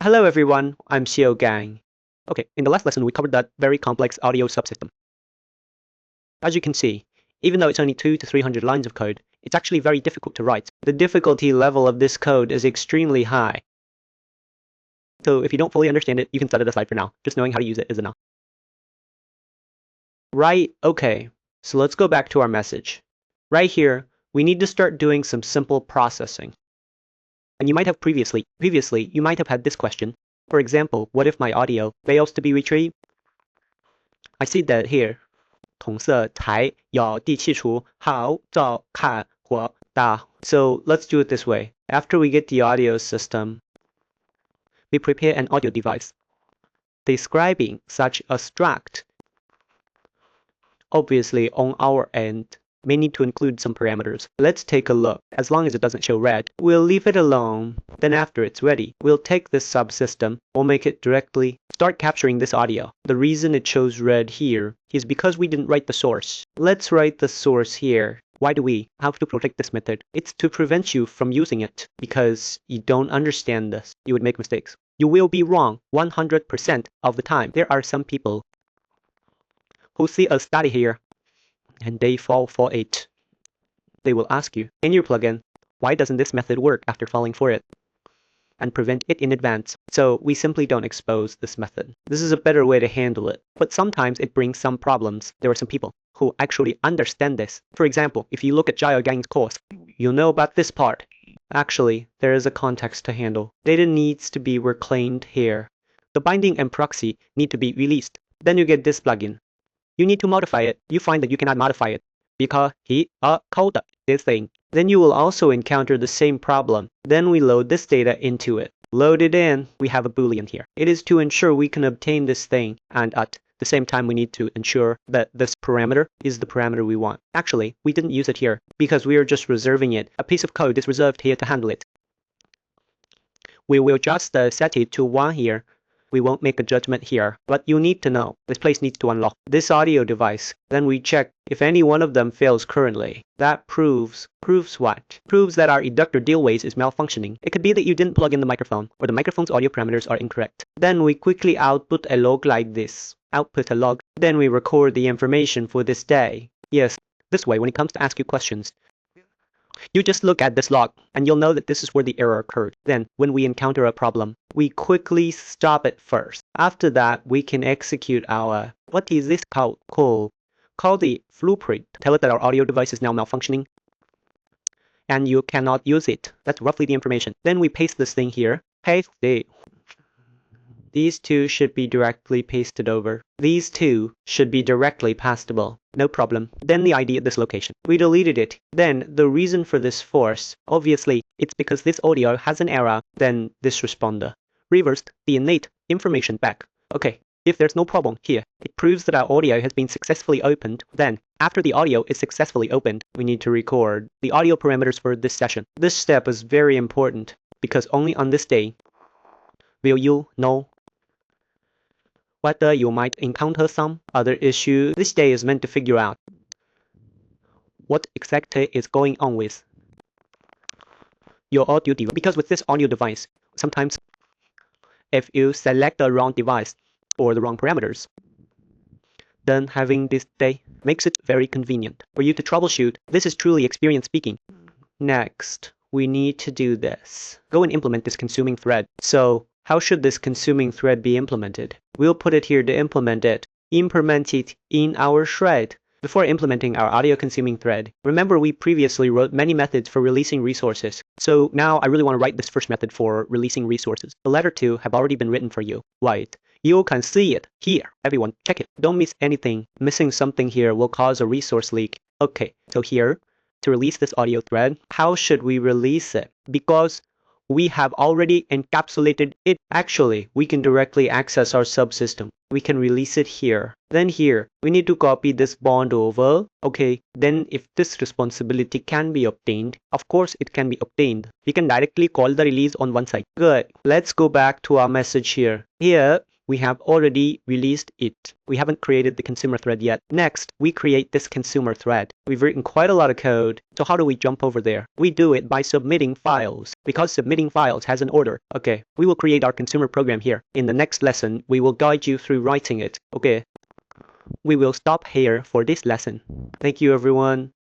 Hello everyone, I'm Xiaogang. Okay, in the last lesson we covered that very complex audio subsystem. As you can see, even though it's only 200 to 300 lines of code, it's actually very difficult to write. The difficulty level of this code is extremely high. So if you don't fully understand it, you can set it aside for now. Just knowing how to use it is enough. Right, okay, so let's go back to our message. Right here, we need to start doing some simple processing. And you might have previously, you might have had this question. For example, what if my audio fails to be retrieved? I see that here. 同色台有地气除好照看活大. So let's do it this way. After we get the audio system, we prepare an audio device describing such a struct. Obviously, on our end, may need to include some parameters. Let's take a look. As long as it doesn't show red, we'll leave it alone. Then after it's ready, we'll take this subsystem, we'll make it directly start capturing this audio. The reason it shows red here is because we didn't write the source. Let's write the source here. Why do we have to protect this method? It's to prevent you from using it because you don't understand this. You would make mistakes. You will be wrong 100% of the time. There are some people who see a study here and they fall for it. They will ask you, in your plugin, why doesn't this method work after falling for it? And prevent it in advance. So we simply don't expose this method. This is a better way to handle it. But sometimes it brings some problems. There are some people who actually understand this. For example, if you look at Xiaogang's course, you'll know about this part. Actually, there is a context to handle. Data needs to be reclaimed here. The binding and proxy need to be released. Then you get this plugin. You need to modify it. You find that you cannot modify it because he called this thing. Then you will also encounter the same problem. Then we load this data into it. Load it in, we have a boolean here. It is to ensure we can obtain this thing, and at the same time we need to ensure that this parameter is the parameter we want. Actually, we didn't use it here because we are just reserving it. A piece of code is reserved here to handle it. We will just set it to 1 here. We won't make a judgment here, but you need to know this place needs to unlock this audio device. Then we check if any one of them fails currently. That proves what? Proves that our inductor dealways is malfunctioning. It could be that you didn't plug in the microphone, or the microphone's audio parameters are incorrect. Then we quickly output a log like this. Output a log. Then we record the information for this day. Yes, this way when it comes to ask you questions, you just look at this log, and you'll know that this is where the error occurred. Then, when we encounter a problem, we quickly stop it first. After that, we can execute our, what is this called? Call the blueprint. Tell it that our audio device is now malfunctioning, and you cannot use it. That's roughly the information. Then we paste this thing here. Paste it. These two should be directly pasted over. These two should be directly passable. No problem. Then the ID at this location. We deleted it. Then the reason for this force, obviously, it's because this audio has an error. Then this responder reversed the innate information back. Okay, if there's no problem here, it proves that our audio has been successfully opened. Then, after the audio is successfully opened, we need to record the audio parameters for this session. This step is very important because only on this day will you know whether you might encounter some other issue. This day is meant to figure out what exactly is going on with your audio device. Because with this audio device, sometimes if you select the wrong device or the wrong parameters, then having this day makes it very convenient for you to troubleshoot. This is truly experience speaking. Next, we need to do this. Go and implement this consuming thread. So, how should this consuming thread be implemented? We'll put it here to implement it. Implement it in our shred. Before implementing our audio consuming thread, remember we previously wrote many methods for releasing resources. So now I really want to write this first method for releasing resources. The latter two have already been written for you. Right. You can see it here. Everyone, check it. Don't miss anything. Missing something here will cause a resource leak. Okay, so here, to release this audio thread, how should we release it? Because we have already encapsulated it. Actually, we can directly access our subsystem. We can release it here. Then here, we need to copy this bond over. Okay, then if this responsibility can be obtained, of course it can be obtained. We can directly call the release on one side. Good. Let's go back to our message here. Here, we have already released it. We haven't created the consumer thread yet. Next, we create this consumer thread. We've written quite a lot of code. So how do we jump over there? We do it by submitting files, because submitting files has an order. Okay, we will create our consumer program here. In the next lesson, we will guide you through writing it. Okay, we will stop here for this lesson. Thank you, everyone.